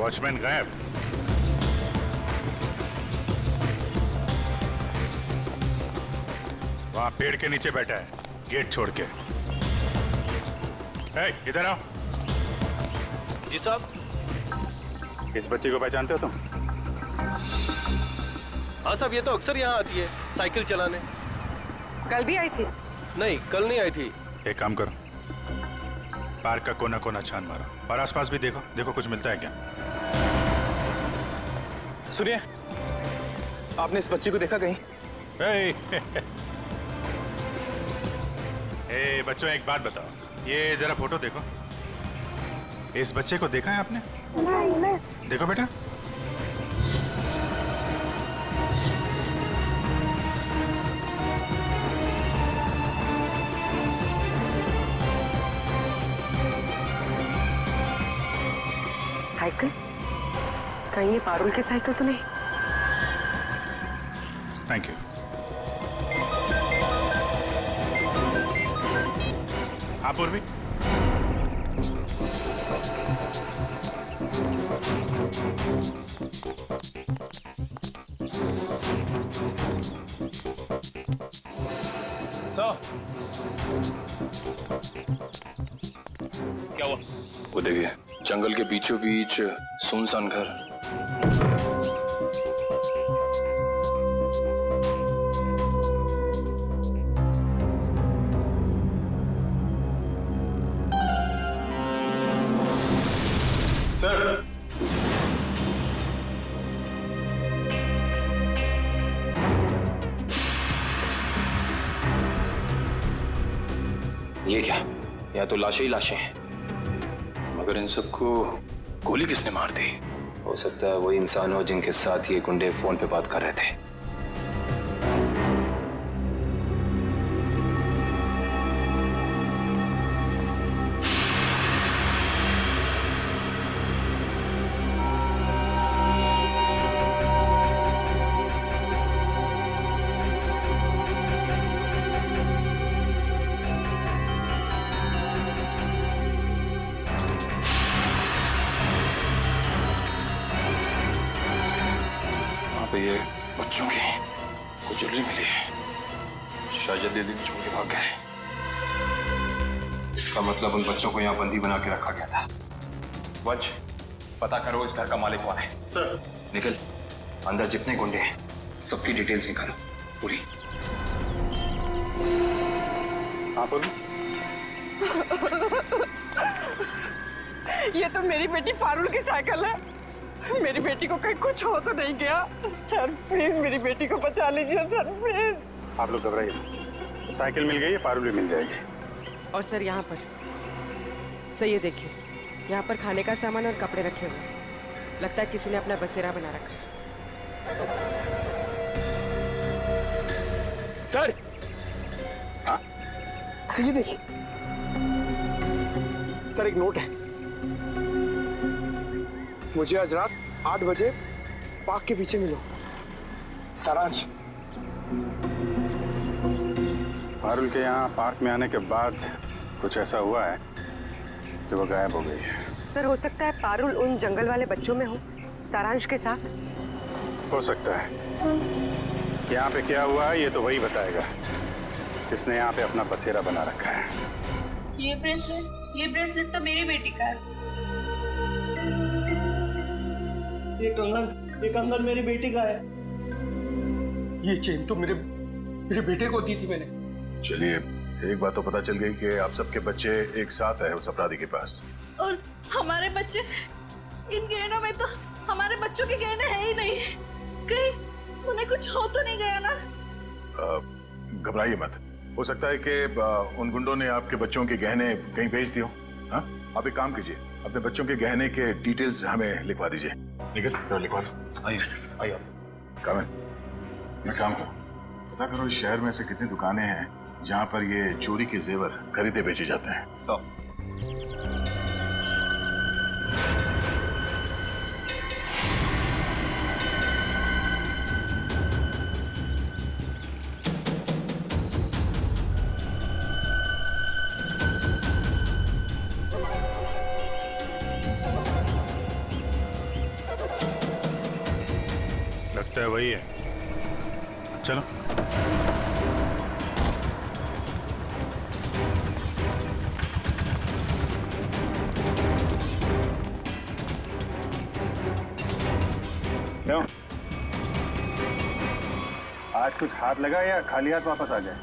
Watchman गायब। वहां पेड़ के नीचे बैठा है, गेट छोड़ के। इधर आओ। जी साहब। इस बच्ची को पहचानते हो तुम? हाँ साहब, ये तो अक्सर यहाँ आती है साइकिल चलाने। कल भी आई थी? नहीं, कल नहीं आई थी। एक काम करो, पार्क का कोना कोना छान मारो और आसपास भी देखो, देखो कुछ मिलता है क्या। सुनिए, आपने इस बच्ची को देखा कहीं? बच्चों एक बात बताओ, ये जरा फोटो देखो। इस बच्चे को देखा है आपने? नहीं। देखो बेटा। साइकिल? कहीं ये पारुल की साइकिल तो नहीं? Thank you. आप और भी? क्या हुआ? वो देखिए, जंगल के बीचों बीच सुनसान घर। सर, ये क्या? या तो लाशें ही लाशें हैं, मगर इन सबको गोली किसने मार दी? हो सकता है वही इंसान हो जिनके साथ ये गुंडे फोन पे बात कर रहे थे। ये बच्चों की कुछ ज्वेलरी मिली है, शायद जल्दी छोड़ के भाग गए। इसका मतलब उन बच्चों को यहाँ बंदी बना के रखा गया था। वंश, पता करो इस घर का मालिक कौन है। सर। निकल, अंदर जितने गुंडे हैं सबकी डिटेल्स निकालो पूरी। आप बोलो। ये तो मेरी बेटी पारुल की साइकिल है। मेरी बेटी को कहीं कुछ हो तो नहीं गया? सर प्लीज मेरी बेटी को बचा लीजिए सर, प्लीज। आप लोग घबराइए, साइकिल मिल गई है, पारुल भी मिल जाएगी। और सर यहाँ पर सर ये देखिए, यहाँ पर खाने का सामान और कपड़े रखे हुए हैं। लगता है किसी ने अपना बसेरा बना रखा है। सर। हाँ? सर ये देखिए, सर एक नोट है। मुझे आज रात 8 बजे पार्क के पीछे मिलो, सारांश। पारुल के यहाँ पार्क में आने के बाद कुछ ऐसा हुआ है कि वो गायब हो गई है। सर हो सकता है पारुल उन जंगल वाले बच्चों में हो, सारांश के साथ। हो सकता है। यहाँ पे क्या हुआ है ये तो वही बताएगा जिसने यहाँ पे अपना बसेरा बना रखा है। ये ब्रेसलेट तो मेरी बेटी का है। ये कंगन मेरी बेटी का है। ये चेन तो मेरे बेटे को दी थी मैंने। चलिए, एक बात तो पता चल गई कि आप सबके बच्चे एक साथ है उस अपराधी के पास। और हमारे बच्चे, इन गहनों में तो हमारे बच्चों के गहने हैं ही नहीं। कहीं उन्हें कुछ हो तो नहीं गया ना? घबराइए मत, हो सकता है कि उन गुंडों ने आपके बच्चों के गहने कहीं भेज दिए हो। हाँ, आप एक काम कीजिए, अपने बच्चों के गहने के डिटेल्स हमें लिखवा दीजिए। निकल सर, लिखवा दो। आइए कामिल, मैं काम करो, पता करो इस शहर में से कितनी दुकानें हैं जहाँ पर ये चोरी के जेवर खरीदे बेचे जाते हैं। सब लगता है वही है। चलो। क्यों? आज कुछ हाथ लगा या खाली हाथ वापस आ जाए?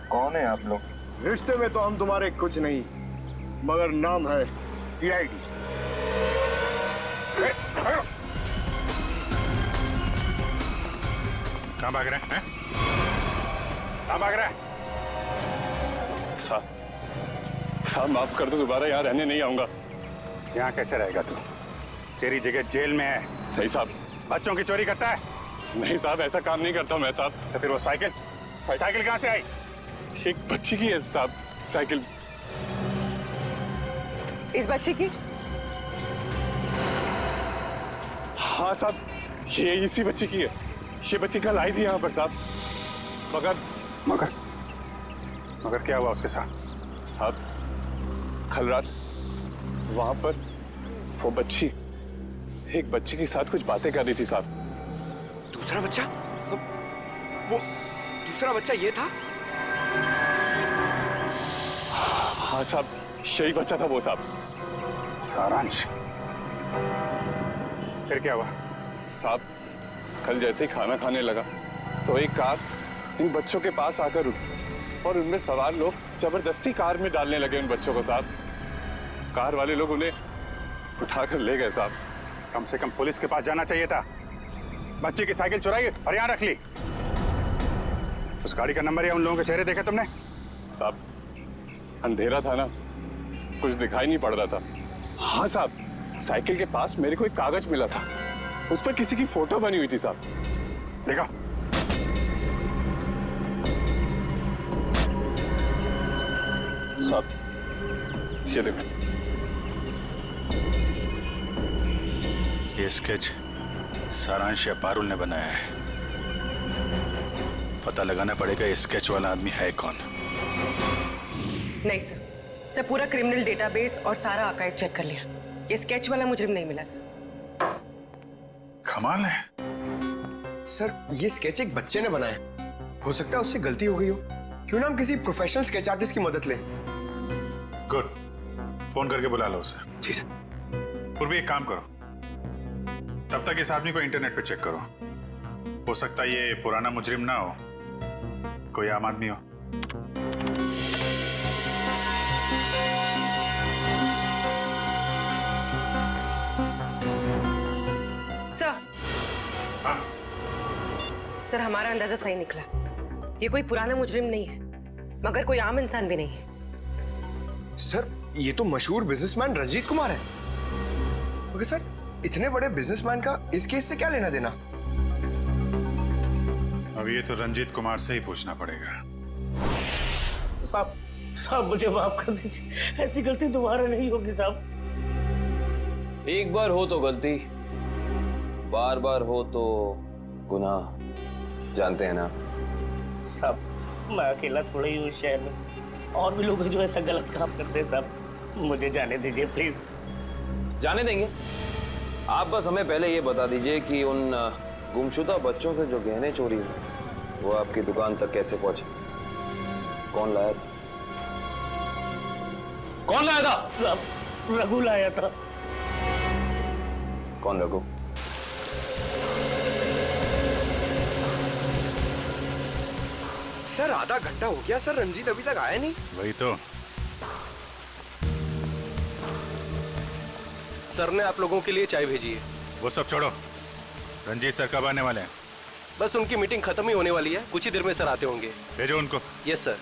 कौन है आप लोग? रिश्ते में तो हम तुम्हारे कुछ नहीं, मगर नाम है सीआईडी। कहाँ भाग रहे हैं? कहाँ भाग रहे हैं? साहब माफ कर दो, दोबारा यहाँ रहने नहीं आऊंगा। यहाँ कैसे रहेगा तू? तेरी जगह जेल में है। नहीं साहब। बच्चों की चोरी करता है? नहीं साहब, ऐसा काम नहीं करता मैं साहब। तो फिर वो साइकिल कहाँ से आई? एक बच्ची की है साहब साइकिल। इस बच्चे की? हाँ साहब, ये इसी बच्ची की है। ये बच्ची कल आई थी यहाँ पर साहब, मगर क्या हुआ उसके साथ? साहब कल रात वहां पर वो बच्ची एक बच्चे के साथ कुछ बातें कर रही थी साहब। दूसरा बच्चा? वो दूसरा बच्चा ये था? हाँ साहब, यही बच्चा था वो साहब। सारांश? फिर क्या हुआ? साहब कल जैसे ही खाना खाने लगा तो एक कार इन बच्चों के पास आकर रुकी और उनमें सवार लोग जबरदस्ती कार में डालने लगे उन बच्चों को साहब। कार वाले लोग उन्हें उठाकर ले गए साहब। कम से कम पुलिस के पास जाना चाहिए था। बच्चे की साइकिल चुराई और यहाँ रख ली। उस गाड़ी का नंबर या उन लोगों के चेहरे देखे तुमने? साहब अंधेरा था ना, कुछ दिखाई नहीं पड़ रहा था। हाँ साहब, साइकिल के पास मेरे को एक कागज मिला था, उस पर किसी की फोटो बनी हुई थी साहब। देखा? साहब ये देखो, ये स्केच सारांश या पारुल ने बनाया है। पता लगाना पड़ेगा ये स्केच वाला आदमी है कौन। नहीं सर पूरा क्रिमिनल डेटाबेस और सारा आर्काइव चेक कर लिया। ये स्केच वाला मुजरिम नहीं मिला सर। कमाल है। सर ये स्केच एक बच्चे ने बनाया, हो सकता है उससे गलती हो गई हो। क्यों ना हम किसी प्रोफेशनल स्केच आर्टिस्ट की मदद लें। गुड, फोन करके बुला लो उसे। जी सर। पूर्वी एक काम करो, तब तक इस आदमी को इंटरनेट पे चेक करो। हो सकता है ये पुराना मुजरिम ना हो, कोई आम आदमी हो। सर हमारा अंदाजा सही निकला। ये कोई पुराना मुजरिम नहीं है, मगर कोई आम इंसान भी नहीं है। सर ये तो मशहूर बिजनेसमैन रंजीत कुमार है। मगर सर इतने बड़े बिजनेसमैन का इस केस से क्या लेना देना? अब ये तो रंजीत कुमार से ही पूछना पड़ेगा। साहब मुझे माफ कर दीजिए, ऐसी गलती दोबारा नहीं होगी साहब। एक बार हो तो गलती, बार बार हो तो गुनाह, जानते हैं ना। साहब मैं अकेला थोड़ा ही हूँ शहर में, और भी लोग हैं जो ऐसा गलत काम करते हैं साहब। मुझे जाने दीजिए प्लीज। जाने देंगे, आप बस हमें पहले ये बता दीजिए कि उन गुमशुदा बच्चों से जो गहने चोरी हुए वो आपकी दुकान तक कैसे पहुंचे? कौन लाया था? कौन लाया था? साहब रघु लाया था। कौन रघु? सर आधा घंटा हो गया सर, रंजीत अभी तक आया नहीं। वही तो। सर ने आप लोगों के लिए चाय भेजी है। वो सब छोड़ो, रंजीत सर कब आने वाले हैं? बस उनकी मीटिंग खत्म ही होने वाली है, कुछ ही देर में सर आते होंगे। भेजो उनको। Yes sir.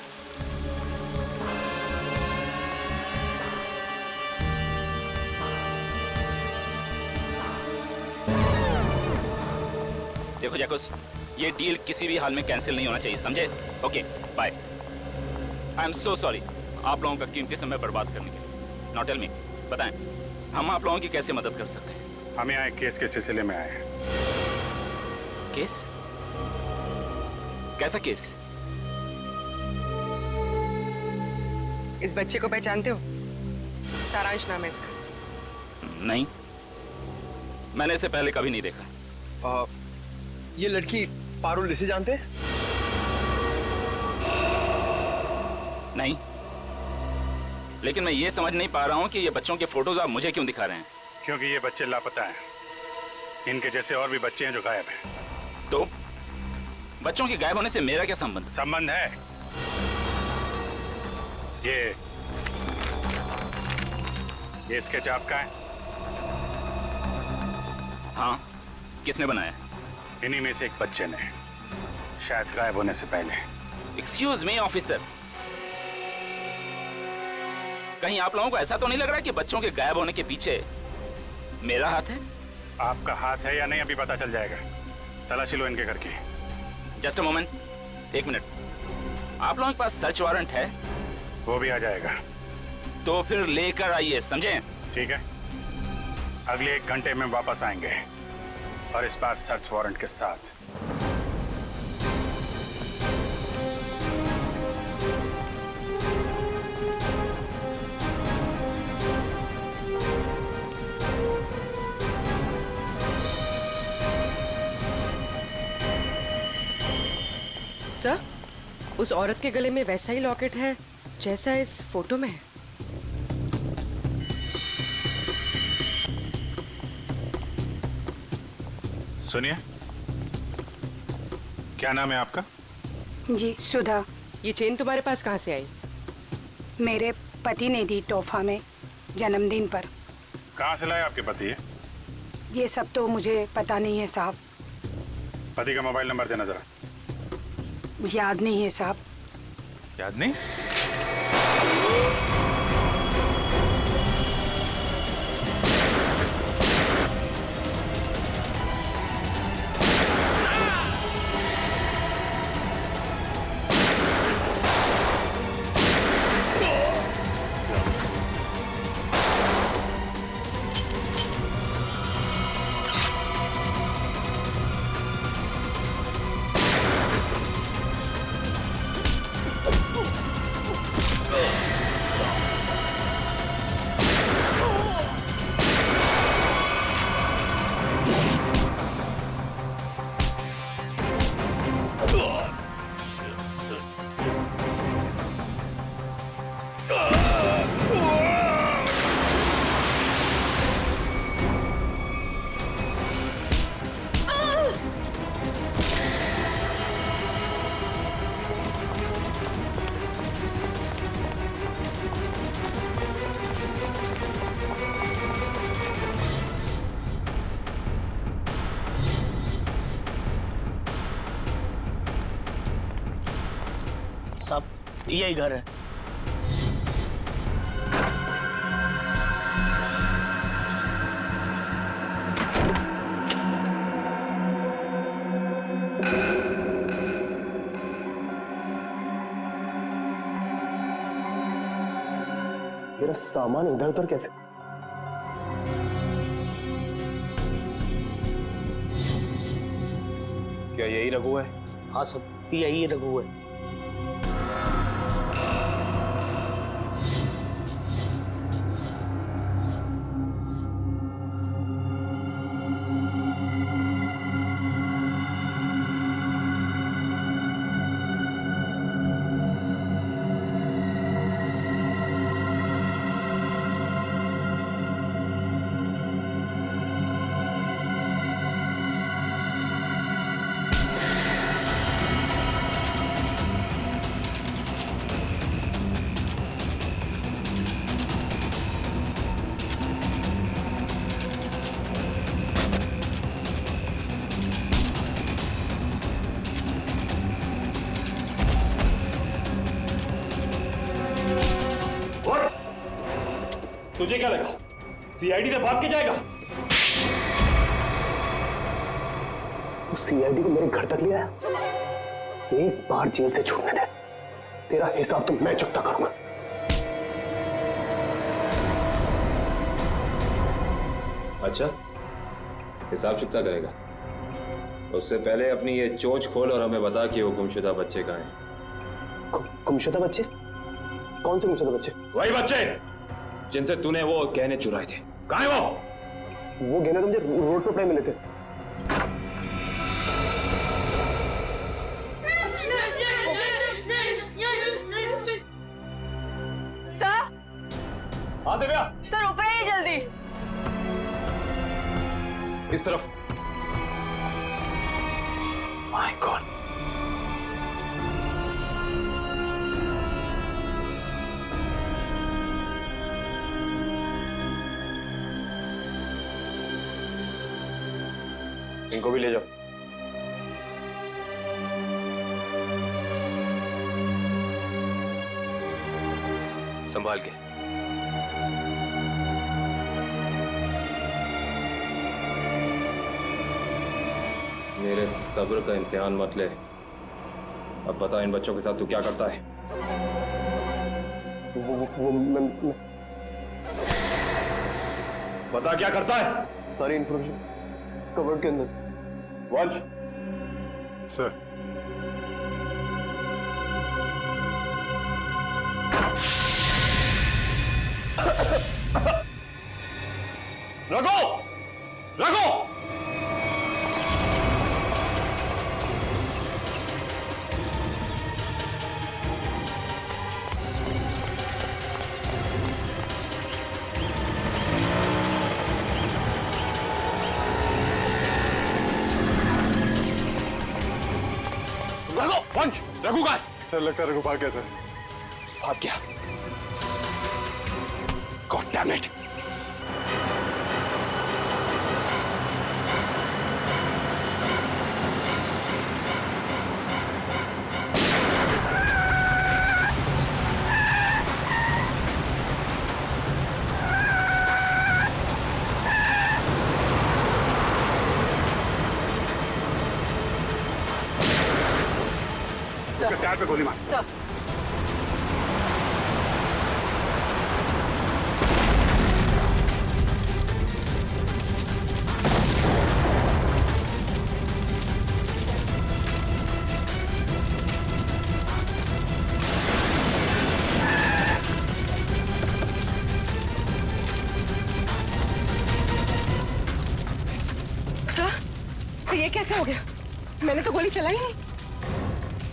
देखो जैकुस, ये डील किसी भी हाल में कैंसिल नहीं होना चाहिए, समझे? Okay bye. I am so sorry आप लोगों का कीमती समय बर्बाद करने के लिए। नाउ टेल मी, बताएं हम आप लोगों की कैसे मदद कर सकते हैं? हम यहाँ एक केस के सिलसिले में आए हैं। केस? कैसा केस? इस बच्चे को पहचानते हो? सारांश नाम है इसका। नहीं, मैंने इसे पहले कभी नहीं देखा। ये लड़की पारुल इसे जानते हैं? नहीं, लेकिन मैं ये समझ नहीं पा रहा हूँ कि ये बच्चों के फोटोज आप मुझे क्यों दिखा रहे हैं? क्योंकि ये बच्चे लापता हैं। इनके जैसे और भी बच्चे हैं जो गायब हैं। तो बच्चों के गायब होने से मेरा क्या संबंध? संबंध है। ये स्केच आपका है? हाँ, किसने बनाया? इन्हीं में से एक बच्चे ने, शायद गायब होने से पहले। एक्सक्यूज मी ऑफिसर, कहीं आप लोगों को ऐसा तो नहीं लग रहा कि बच्चों के गायब होने के पीछे मेरा हाथ है? आपका हाथ है या नहीं अभी पता चल जाएगा। तलाशी लो इनके घर की। जस्ट अ मोमेंट, एक मिनट। आप लोगों के पास सर्च वारंट है? वो भी आ जाएगा। तो फिर लेकर आइए, समझे? ठीक है, अगले 1 घंटे में वापस आएंगे और इस बार सर्च वारंट के साथ। सर, उस औरत के गले में वैसा ही लॉकेट है जैसा इस फोटो में है। सुनिए, क्या नाम है आपका? जी, सुधा। ये चेन तुम्हारे पास कहाँ से आई? मेरे पति ने दी तोहफा में जन्मदिन पर। कहाँ से लाए आपके पति? ये सब तो मुझे पता नहीं है साहब। पति का मोबाइल नंबर देना जरा। याद नहीं है साहब। याद नहीं? साहब, यही घर है। मेरा सामान इधर उधर कैसे? क्या यही रघु है? हाँ साहब, यही रघु है। तुझे क्या लगा सीआईडी से भाग के जाएगा? सीआईडी को मेरे घर तक लिया है। एक बार जेल से छूटने दे, तेरा हिसाब तो मैं चुकता करूंगा। अच्छा, हिसाब चुकता करेगा? उससे पहले अपनी ये चोंच खोल और हमें बता कि वो गुमशुदा बच्चे कहाँ हैं। गुमशुदा बच्चे? कौन से गुमशुदा बच्चे? वही बच्चे जिनसे तूने वो गहने चुराए थे। कहाँ है वो? वो गहने तो मुझे रोड पर पड़े मिले थे। हाँ दिव्या, सर ऊपर आइए जल्दी। इस तरफ। My God. इनको भी ले जाओ। संभाल के। मेरे सब्र का इम्तिहान मत ले। अब बता इन बच्चों के साथ तू क्या करता है? मैं बता क्या करता है? सारी इंफॉर्मेशन कवर्ड के अंदर। वंश, सर। रघु, रघु, वंश, रघु का है? सर लगता है रघु भाग गया सर। भाग गया। God damn it. टायर पे गोली मार। सर ये कैसे हो गया? मैंने तो गोली चलाई नहीं।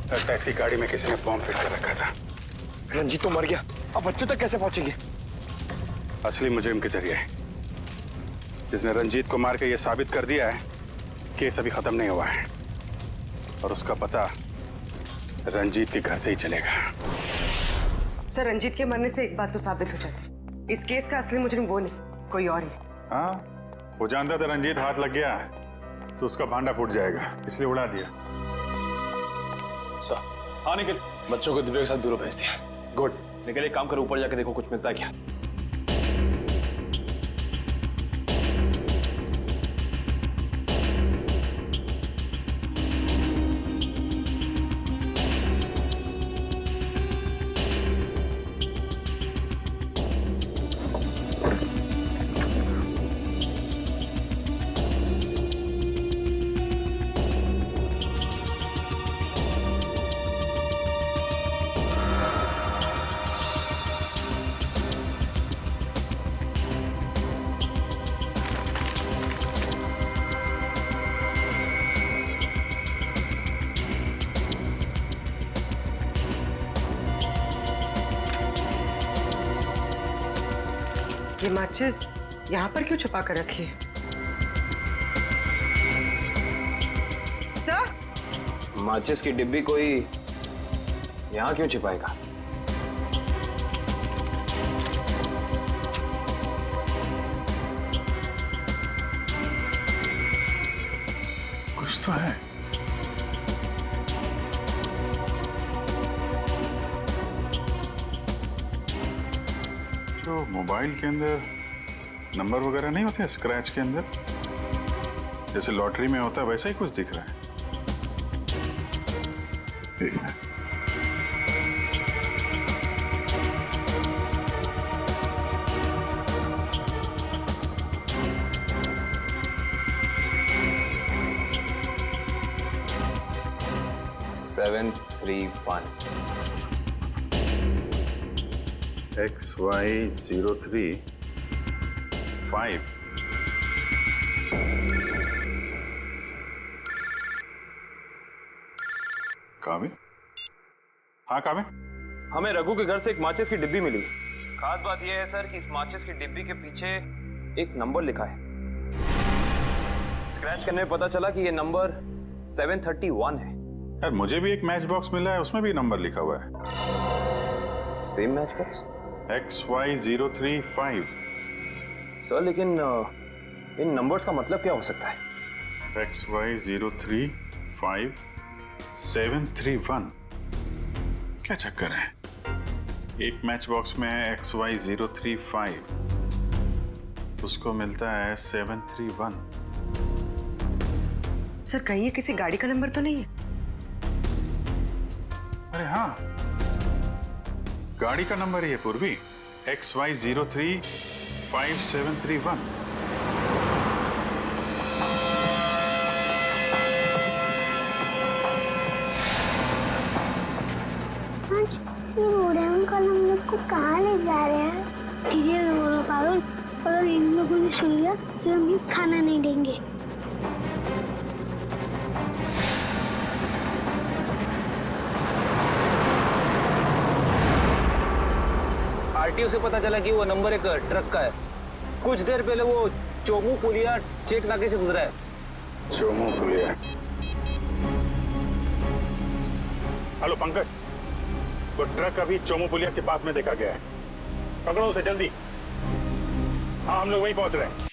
लगता है इसकी गाड़ी में किसी ने बॉम्ब फिट कर रखा था। रंजीत तो मर गया, अब बच्चों तक कैसे पहुंचेंगे? असली मुजरिम के जरिए, जिसने रंजीत को मार के ये साबित कर दिया है केस अभी खत्म नहीं हुआ है और उसका पता रंजीत के घर से ही चलेगा। सर रंजीत के मरने से एक बात तो साबित हो जाती, इस केस का असली मुजरिम वो नहीं कोई और ही। हाँ, वो जानता था रंजीत हाथ लग गया तो उसका भांडा फूट जाएगा, इसलिए उड़ा दिया। सर, हाँ निखिल, बच्चों को दिव्या के साथ ब्यूरो भेज दिया। गुड। निखिल एक काम करो, ऊपर जाके देखो कुछ मिलता है क्या। ये माचिस यहाँ पर क्यों छुपा कर रखी है? सर, माचिस की डिब्बी कोई यहाँ क्यों छिपाएगा? कुछ तो है। तो मोबाइल के अंदर नंबर वगैरह नहीं होते स्क्रैच के अंदर, जैसे लॉटरी में होता है वैसा ही कुछ दिख रहा है। ठीक है। XY035 काबिल? हाँ काबिल, हमें रघु के घर से एक माचिस की डिब्बी मिली। खास बात यह है सर कि इस माचिस की डिब्बी के पीछे एक नंबर लिखा है। स्क्रैच करने में पता चला कि ये नंबर 731 है। यार मुझे भी एक मैच बॉक्स मिला है, उसमें भी नंबर लिखा हुआ है। Same match box? XY035। Sir लेकिन इन नंबर्स का मतलब क्या हो सकता है? XY035-731। क्या चक्कर है? एक मैच बॉक्स में है XY035, उसको मिलता है 731। सर कहीं ये किसी गाड़ी का नंबर तो नहीं है? अरे हाँ, गाड़ी का नंबर ही है पूर्वी, XY035-731। ये मोड़न कल हम लोग को कहाँ ले जा रहे हैं? धीरे रो पारुल, अगर इन लोगों ने सुन लिया तो हम खाना नहीं देंगे। आरटीओ से पता चला कि वो नंबर एक ट्रक का है। कुछ देर पहले वो चोमू पुलिया चेक नाके से गुजरा है। चोमू पुलिया। हेलो पंकज, वो ट्रक अभी चोमू पुलिया के पास में देखा गया है, पकड़ो उसे जल्दी। हाँ हम लोग वहीं पहुंच रहे हैं।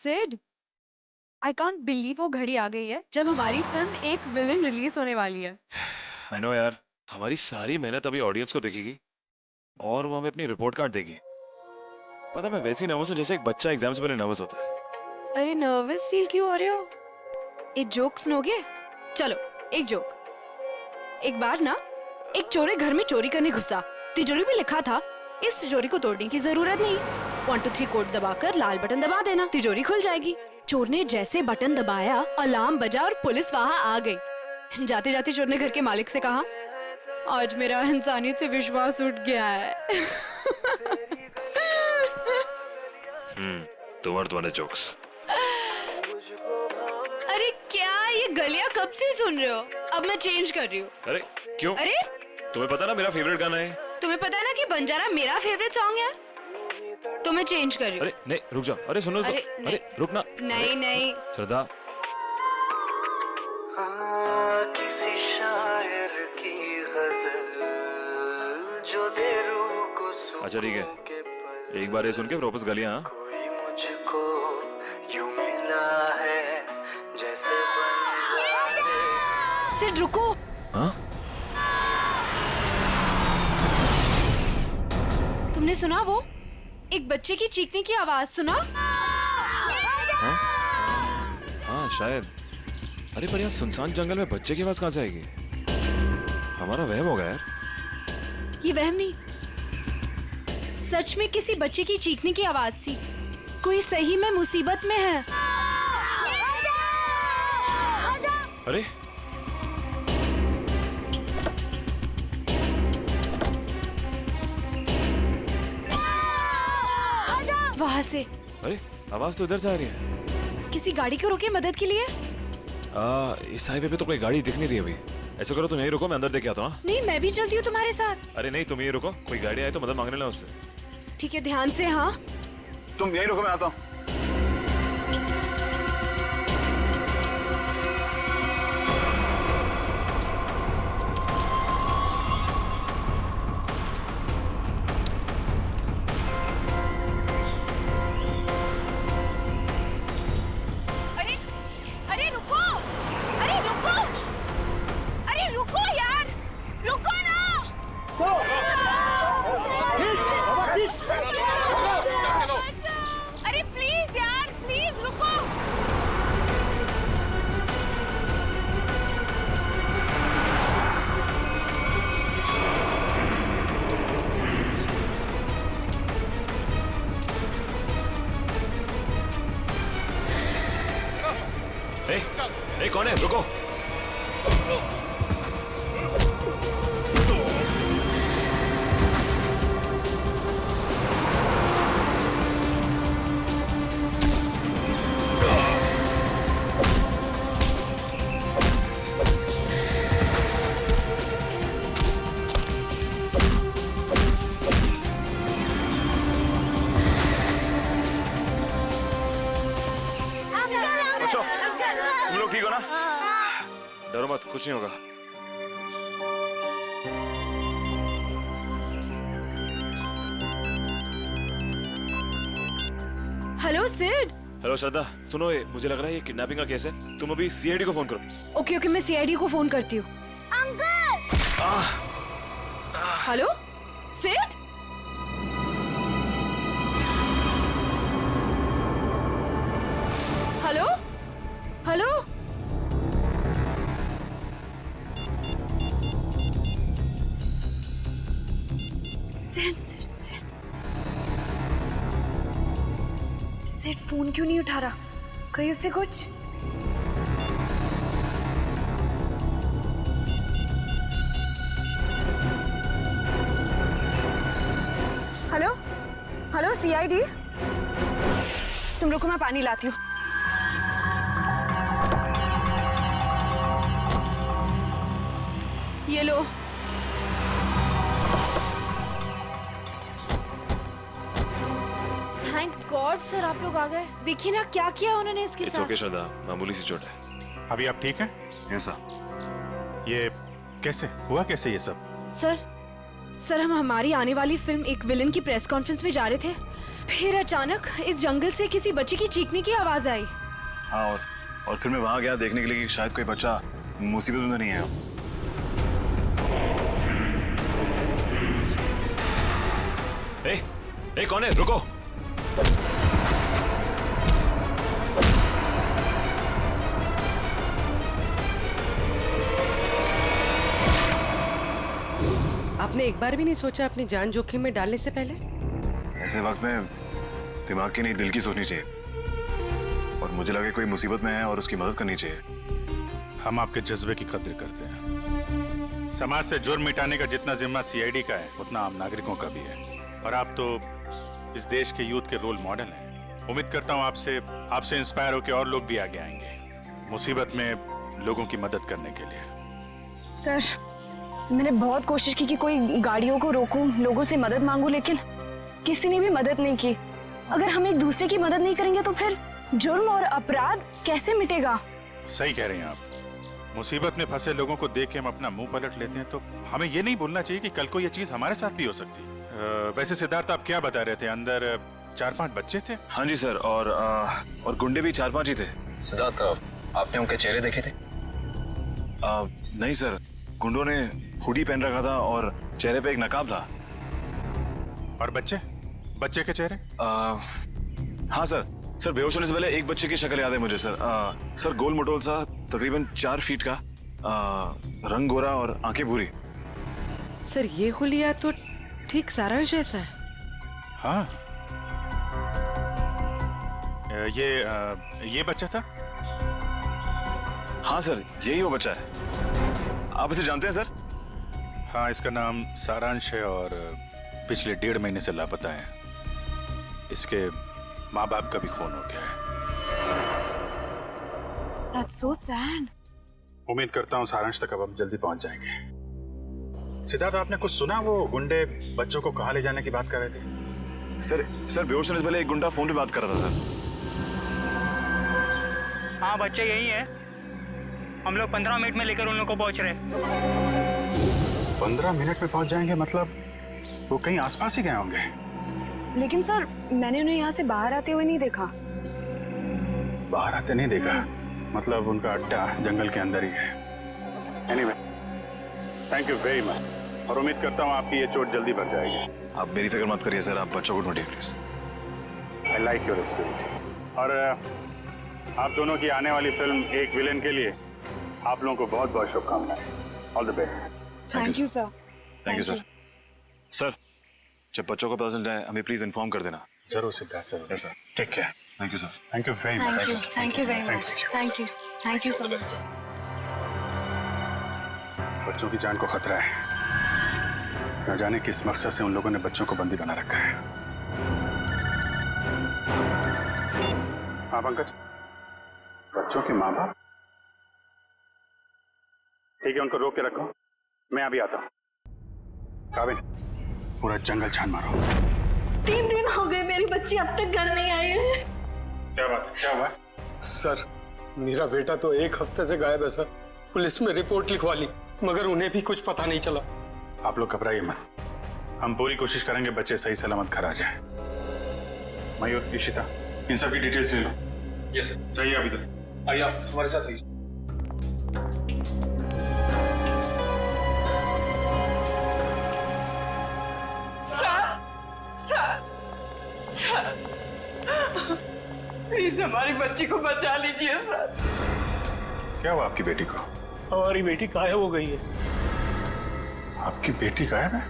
सिड, आई कांट बिलीव वो घड़ी आ गई है जब हमारी फिल्म एक विलन रिलीज होने वाली है। आई नो यार, हमारी सारी मेहनत अभी ऑडियंस को दिखेगी और वो हमें अपनी रिपोर्ट कार्ड देगी। पता मैं वैसे ही नर्वस हूँ जैसे एक बच्चा एग्जाम से पहले नर्वस होता है। अरे नर्वस फील क्यों हो रहे हो? एक जोक सुनोगे? चलो एक जोक। एक बार ना एक चोर घर में चोरी करने घुसा। तिजोरी में लिखा था इस तिजोरी को तोड़ने की जरूरत नहीं, 1 2 3 कोड दबाकर लाल बटन दबा देना, तिजोरी खुल जाएगी। चोर ने जैसे बटन दबाया, अलार्म बजा और पुलिस वहां आ गई। जाते जाते चोर ने घर के मालिक से कहा, आज मेरा इंसानियत से विश्वास उठ गया है। तुम्हारे जोक्स। अरे क्या ये गलियां कब से सुन रहे हो? अब मैं चेंज कर रही हूँ। अरे क्यों? अरे तुम्हें पता ना मेरा फेवरेट गाना है। तुम्हें पता है ना कि बंजारा मेरा फेवरेट सॉन्ग है, तो मैं चेंज कर रही हूँ। अरे नहीं रुक जाओ, अरे सुनो तो। अरे रुक ना। नहीं नहीं श्रद्धा, किसी शायर की गजल जो दे रूह को सुकून। अच्छा ठीक है, एक बार ये सुन के वापस गलियां। कोई मुझको यूं मिला है जैसे सिड रुको। हाँ? तुमने सुना वो एक बच्चे की चीखने की आवाज सुना? हाँ शायद। अरे पर यहाँ सुनसान जंगल में बच्चे की आवाज कहाँ से आएगी? हमारा वहम होगा यार। ये वहम नहीं, सच में किसी बच्चे की चीखने की आवाज थी। कोई सही में मुसीबत में है। अरे वहां से। अरे आवाज तो इधर से आ रही है। किसी गाड़ी को रोके मदद के लिए। इस हाईवे पे तो कोई गाड़ी दिख नहीं रही अभी। ऐसा करो तुम यहीं रुको, मैं अंदर देख के आता हूँ। नहीं मैं भी चलती हूँ तुम्हारे साथ। अरे नहीं तुम यहीं रुको, कोई गाड़ी आए तो मदद मांगने लो उससे। ठीक है ध्यान से। हाँ तुम यहीं रुको, मैं आता हूँ। कौन है? रुको। डरो मत, कुछ नहीं होगा। हेलो सिड। हेलो श्रद्धा, सुनो ये मुझे लग रहा है ये किडनैपिंग का केस है। तुम अभी सीआईडी को फोन करो। ओके ओके, मैं सीआईडी को फोन करती हूँ। Hello Sid. Hello hello. Sid Sid Sid Sid phone क्यों नहीं उठा रहा? कहीं उसे कुछ? हेलो हेलो सीआईडी, तुम रुको मैं पानी लाती हूँ। ये लो। थैंक गॉड सर, आप लोग आ गए। देखिए ना क्या किया उन्होंने इसके इट्स साथ। ओके श्रद्धा, मामूली सी चोट है। अभी आप ठीक हैं? Yes sir. ये कैसे हुआ, कैसे ये सब? सर हम हमारी आने वाली फिल्म एक विलन की प्रेस कॉन्फ्रेंस में जा रहे थे, फिर अचानक इस जंगल से किसी बच्चे की चीखने की आवाज आई। हाँ, और फिर मैं वहां गया देखने के लिए कि शायद कोई बच्चा मुसीबत में नहीं है। ए, कौन है? रुको। आपने एक बार भी नहीं सोचा अपनी जान जोखिम में डालने से पहले? ऐसे वक्त में दिमाग की नहीं दिल की सोचनी चाहिए, और मुझे लगे कोई मुसीबत में है और उसकी मदद करनी चाहिए। हम आपके जज्बे की कद्र करते हैं। समाज से जुर्म मिटाने का जितना जिम्मा सीआईडी का है उतना आम नागरिकों का भी है, और आप तो इस देश के यूथ के रोल मॉडल हैं। उम्मीद करता हूँ आपसे इंस्पायर होकर और लोग भी आगे आएंगे मुसीबत में लोगों की मदद करने के लिए। सर मैंने बहुत कोशिश की कि कोई गाड़ियों को रोकूं, लोगों से मदद मांगूं, लेकिन किसी ने भी मदद नहीं की। अगर हम एक दूसरे की मदद नहीं करेंगे तो फिर जुर्म और अपराध कैसे मिटेगा? सही कह रहे हैं आप। मुसीबत में फंसे लोगों को देख के हम अपना मुंह पलट लेते हैं, तो हमें ये नहीं भूलना चाहिए कि कल को ये चीज हमारे साथ भी हो सकती है। वैसे सिद्धार्थ, आप क्या बता रहे थे? अंदर 4-5 बच्चे थे? हाँ जी सर, और गुंडे भी 4-5 ही थे। सिद्धार्थ, आपने उनके चेहरे देखे थे? नहीं सर, गुंडों ने हुडी पहन रखा था और चेहरे पे एक नकाब था। और बच्चे के चेहरे? हाँ सर बेहोश होने से पहले एक बच्चे की शक्ल याद है मुझे सर। सर गोल मटोल सा, तकरीबन 4 फीट का, रंग गोरा और आंखें भूरी। सर ये हुलिया तो ठीक सारांश जैसा है। हाँ, ये बच्चा था? हाँ सर, यही वो बच्चा है। आप इसे जानते हैं सर? हाँ, इसका नाम सारांश है और पिछले 1.5 महीने से लापता है। इसके माँ बाप का भी खून हो गया है। That's so sad. उम्मीद करता हूँ सारांश तक अब हम जल्दी पहुंच जाएंगे। सिद्धार्थ, आपने कुछ सुना? वो गुंडे बच्चों को कहाँ ले जाने की बात कर रहे थे? सर बेहोश होने से पहले एक गुंडा फोन पे बात कर रहा था सर। हाँ, बच्चे यही है। हम लोग 15 मिनट में लेकर उन लोगों को पहुंच रहे। 15 मिनट में पहुंच जाएंगे? मतलब वो कहीं आसपास ही गए होंगे। लेकिन सर मैंने उन्हें यहाँ से बाहर आते हुए नहीं देखा। बाहर आते नहीं देखा? मतलब उनका अड्डा जंगल के अंदर ही है। Anyway, thank you very much, और उम्मीद करता हूँ आपकी ये चोट जल्दी भर जाएगी। आप मेरी फिक्र मत करिए सर, आप बच्चों को ढूंढिए please. I like your spirit. और आप दोनों की आने वाली फिल्म एक विलेन के लिए आप लोगों को बहुत बहुत शुभकामनाएं। All the best. Thank you sir. Thank you sir. Sir जब बच्चों को पता चल जाए हमें प्लीज इन्फॉर्म कर देना। जरूर सिद्धार्थ, जरूर। Yes sir. Take care. Thank you sir. Thank you very much. Thank you very much. Thank you so much. बच्चों की जान को खतरा है। न जाने किस मकसद से उन लोगों ने बच्चों को बंदी बना रखा है। हाँ पंकज, बच्चों के माँ बाप? ठीक है, उनको रोक के रखो, मैं अभी आता हूँ। काबिल, पूरा जंगल छान मारो। 3 दिन हो गए मेरी बच्ची अब तक घर नहीं आई है। क्या बात, क्या हुआ? सर मेरा बेटा तो 1 हफ्ते से गायब है सर। पुलिस में रिपोर्ट लिखवा ली, मगर उन्हें भी कुछ पता नहीं चला। आप लोग घबराइए मत, हम पूरी कोशिश करेंगे बच्चे सही सलामत घर आ जाए। मयूर, इशिता, इन सब की डिटेल्स ले लो। Yes sir. चाहिए आप इधर आइए, आप हमारे साथ आइए। सर प्लीज हमारी बच्ची को बचा लीजिए सर। क्या हुआ आपकी बेटी को? हमारी बेटी गायब हो गई है। आपकी बेटी गायब है?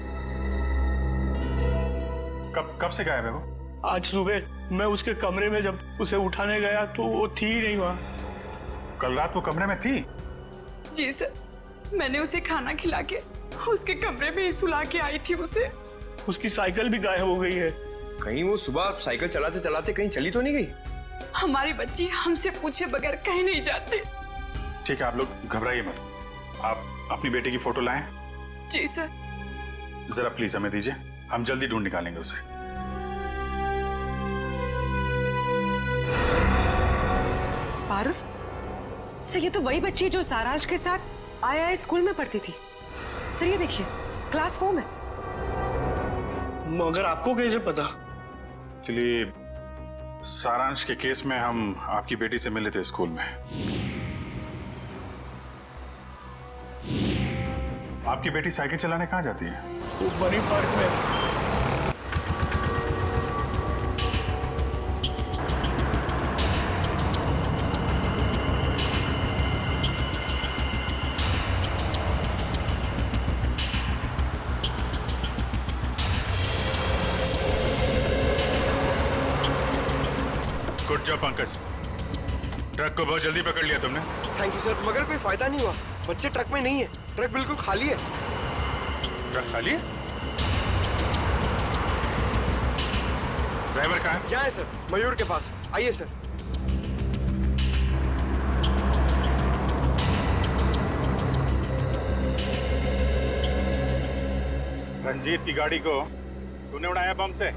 कब से गायब है वो? आज सुबह मैं उसके कमरे में जब उसे उठाने गया तो वो थी ही नहीं वहाँ। कल रात वो कमरे में थी? जी सर, मैंने उसे खाना खिला के उसके कमरे में ही सुला के आई थी उसे। उसकी साइकिल भी गायब हो गई है। कहीं वो सुबह साइकिल चलाते चलाते कहीं चली तो नहीं गई? हमारी बच्ची हमसे पूछे बगैर कहीं नहीं जाती। ठीक है, आप लोग घबराइए मत, आप अपनी बेटी की फोटो लाएं। जी सर। जरा प्लीज हमें दीजिए, हम जल्दी ढूंढ निकालेंगे उसे। पारुल, सर ये तो वही बच्ची जो सारांश के साथ आया स्कूल में पढ़ती थी। सर ये देखिए, क्लास 4 में। मगर आपको कैसे पता? चलिए, सारांश के केस में हम आपकी बेटी से मिले थे स्कूल में। आपकी बेटी साइकिल चलाने कहाँ जाती है? वो बनी पार्क में। गुड जॉब पंकज, ट्रक को बहुत जल्दी पकड़ लिया तुमने। थैंक यू सर, मगर कोई फायदा नहीं हुआ। बच्चे ट्रक में नहीं है, ट्रक बिल्कुल खाली है। ट्रक खाली है? ड्राइवर कहाँ है? क्या है सर? मयूर के पास। आइए सर। रंजीत की गाड़ी को तूने उड़ाया बम से?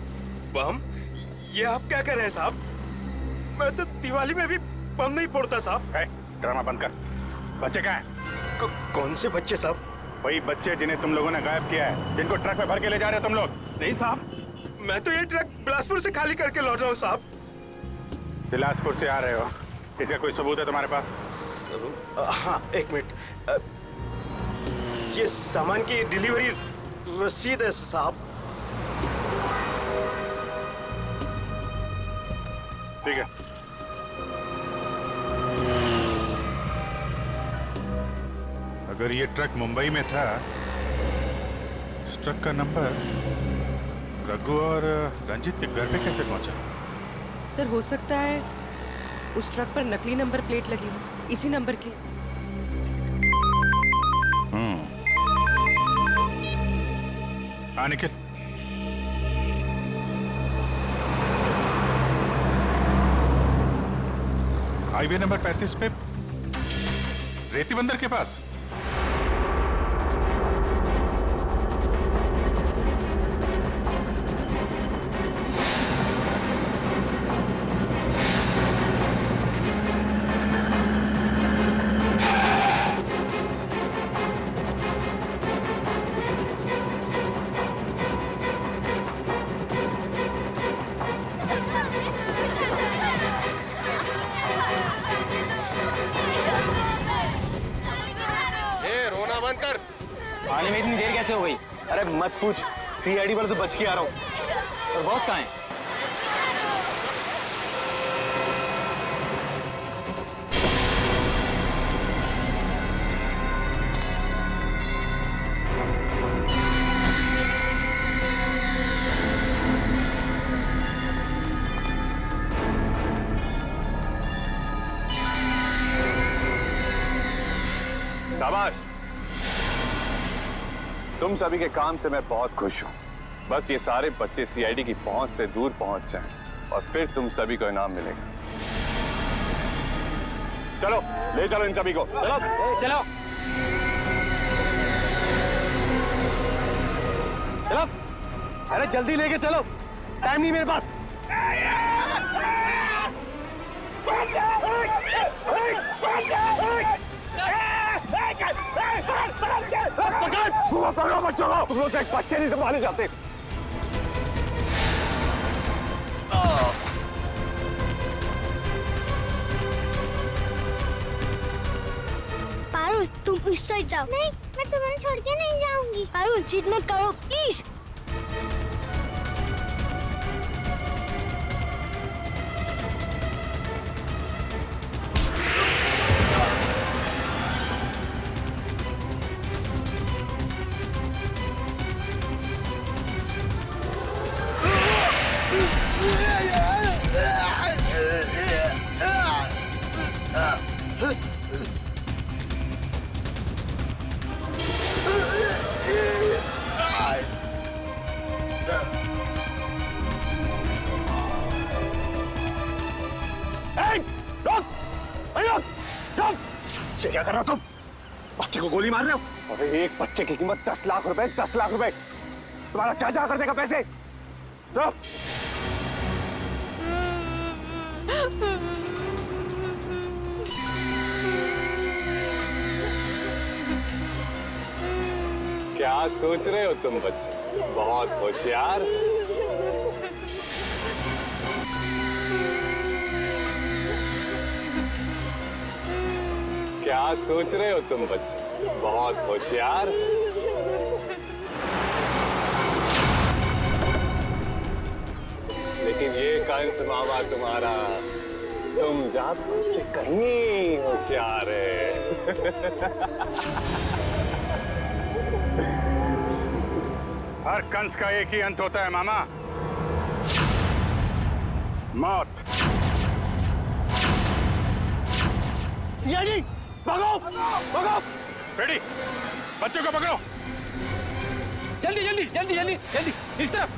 बम? ये आप क्या कर रहे हैं साहब? मैं तो दिवाली में भी बम नहीं फोड़ता साहब। ड्रामा बंद कर। बच्चे कहाँ हैं? कौन से बच्चे साहब? वही बच्चे जिन्हें तुम लोगों ने गायब किया है, जिनको ट्रक में भर के ले जा रहे हो तुम लोग। नहीं साहब, मैं तो ये ट्रक बिलासपुर से खाली करके लौट रहा हूँ साहब। बिलासपुर से आ रहे हो, इसका कोई सबूत है तुम्हारे पास? हाँ, एक मिनट। ये सामान की डिलीवरी रसीद है साहब। ठीक है। अगर ये ट्रक मुंबई में था, इस ट्रक का नंबर रघु और रंजीत के घर पे कैसे पहुंचा? सर हो सकता है उस ट्रक पर नकली नंबर प्लेट लगी हो, इसी नंबर की। हाँ निखिल, हाईवे नंबर 35 पे रेती बंदर के पास। आने में इतनी देर कैसे हो गई? अरे मत पूछ, सीआईडी पर तो बच के आ रहा हूँ। और बॉस कहाँ है? शाबाश, तुम सभी के काम से मैं बहुत खुश हूं। बस ये सारे बच्चे सीआईडी की पहुंच से दूर पहुंच जाएं और फिर तुम सभी को इनाम मिलेगा। चलो ले चलो इन सभी को। चलो चलो चलो, अरे जल्दी लेके चलो, टाइम नहीं मेरे पास। पकड़ो बच्चों को। तुम लोग एक बच्चे नहीं संभाले जाते। पारुल तुम इस साइड जाओ। नहीं, मैं तुम्हें छोड़ के नहीं जाऊंगी। पारुल जिद मत करो प्लीज। क्या कर रहे हो तुम? बच्चे को गोली मार रहे हो? अरे एक बच्चे की कीमत 10 लाख रुपए, 10 लाख रुपए। तुम्हारा चाचा कर देगा पैसे। चुप। क्या सोच रहे हो तुम बच्चे? बहुत होशियार। क्या सोच रहे हो तुम बच्चे? बहुत होशियार। लेकिन ये कंस मामा तुम्हारा, तुम जात से कहीं होशियार है। हर कंस का एक ही अंत होता है मामा, मौत। सीआईडी भागो, भागो। बेटी, बच्चों को पकड़ो। जल्दी जल्दी जल्दी जल्दी जल्दी इस तरफ।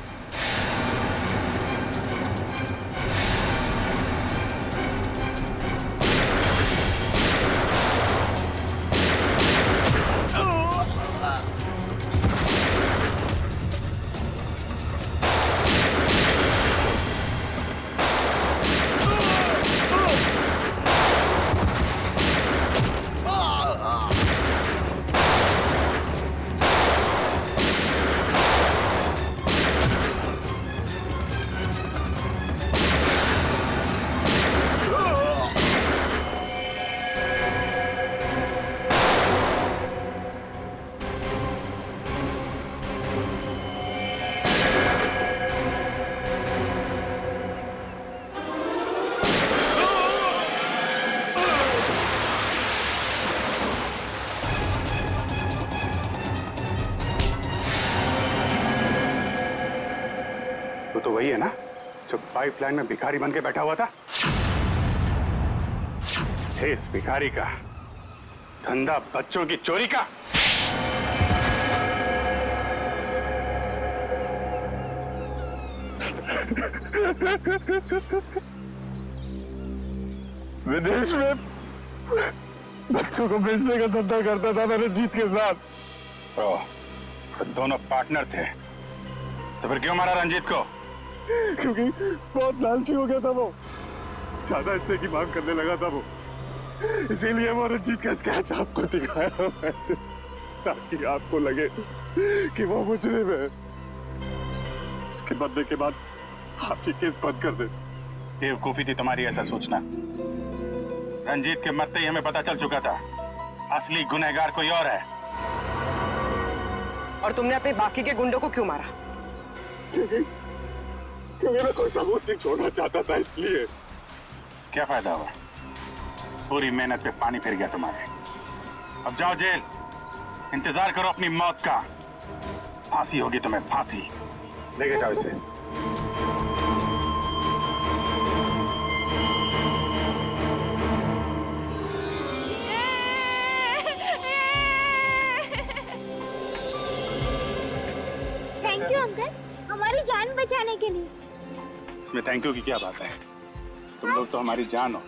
तो वही है ना जो पाइपलाइन में भिखारी बन के बैठा हुआ था? इस भिखारी का धंधा बच्चों की चोरी का। विदेश में बच्चों को बेचने का धंधा करता था मैं रंजीत के साथ। दोनों पार्टनर थे, तो फिर क्यों मारा रंजीत को? क्योंकि बहुत लालची हो गया था वो, ज्यादा हिस्से की मांग करने लगा था वो, इसीलिए वो रंजीत का स्केच आपको दिखाया मैंने, ताकि आपको लगे कि वो मुजरिम है। उसके मरने के बाद आपकी केस बंद कर दे। बेवकूफी थी तुम्हारी ऐसा सोचना। रंजीत के मरते ही हमें पता चल चुका था असली गुनहगार कोई और है। और तुमने अपने बाकी के गुंडों को क्यों मारा? क्योंकि मैं कोई सबूत नहीं छोड़ना चाहता था, इसलिए। क्या फायदा हुआ? पूरी मेहनत पे पानी फिर गया तुम्हारे। अब जाओ जेल, इंतजार करो अपनी मौत का। फांसी होगी तुम्हें, फांसी। लेके जाओ इसे। थैंक यू अंकल, हमारी जान बचाने के लिए। इसमें थैंक यू की क्या बात है? तुम लोग तो हमारी जान हो,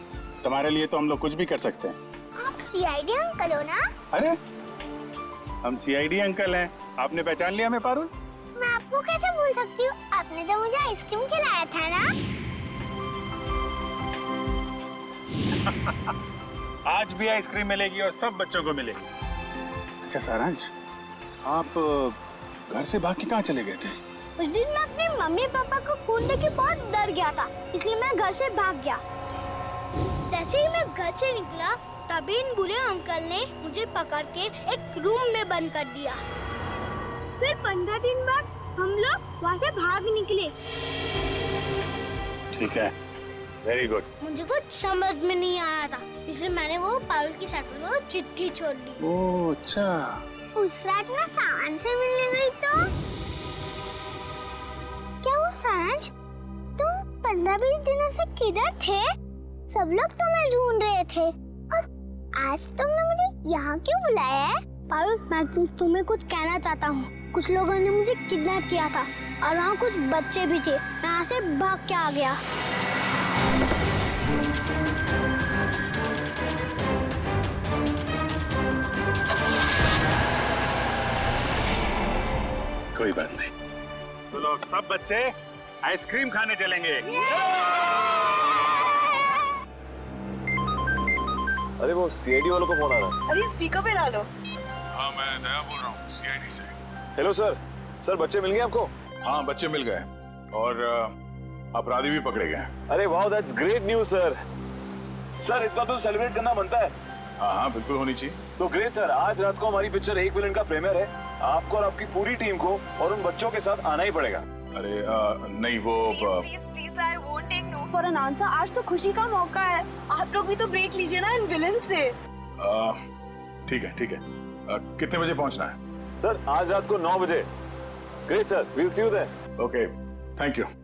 तुम्हारे लिए तो हम लोग कुछ भी कर सकते हैं। आप सीआईडी अंकल हो ना? अरे हम सीआईडी अंकल हैं, आपने पहचान लिया हमें पारुल? मैं आपको कैसे भूल सकती हूँ, आपने तो मुझे आइसक्रीम खिलाया था ना। आज भी आइसक्रीम मिलेगी और सब बच्चों को मिलेगी। अच्छा सारांश, आप घर से भाग के कहाँ चले गए थे? उस दिन मैं अपने मम्मी पापा को खून देख के बहुत डर गया था, इसलिए मैं घर से भाग गया। जैसे ही मैं घर से निकला तभी इन बुरे अंकल ने मुझे पकड़ के एक रूम में बंद कर दिया। फिर 15 दिन बाद हम लोग वहाँ से भाग निकले। ठीक है, वेरी गुड। मुझे कुछ समझ में नहीं आया था, इसलिए मैंने वो पारुल की साइकिल में चिट्ठी छोड़ दी। ओह अच्छा। उस रात मैं सारंग से मिलने गई तो क्या वो सारंग तुम 15-20 दिनों से किधर थे? सब लोग तुम्हें ढूंढ रहे थे और आज तुमने मुझे यहाँ क्यों बुलाया है? पारुल, मैं तुम्हें कुछ कहना चाहता हूँ। कुछ लोगों ने मुझे किडनैप किया था और वहाँ कुछ बच्चे भी थे। मैं यहाँ से भाग के आ गया। कोई बात नहीं। तो लोग सब बच्चे आइसक्रीम खाने चलेंगे। अरे वो सीआईडी वालों को फोन आ रहा है। अरे स्पीकर पे ला लो। हाँ मैं दया बोल रहा हूँ सीआईडी से। Hello sir. सर बच्चे मिल गए आपको? हाँ बच्चे मिल गए और अपराधी भी पकड़े गए। अरे वाह, that's great news sir. Sir इस बात को सेलिब्रेट करना बनता है। हाँ हाँ बिल्कुल होनी चाहिए। तो ग्रेट सर, आज रात को हमारी पिक्चर एक विलन का प्रीमियर है। आपको और आपकी पूरी टीम को और उन बच्चों के साथ आना ही पड़ेगा। अरे नहीं वो please I won't take no for an answer. आज तो खुशी का मौका है, आप लोग भी तो ब्रेक लीजिए ना इन विलन से। ठीक है ठीक है। कितने बजे पहुंचना है? सर आज रात को 9 बजे। Great sir, we'll see you there. Okay, thank you.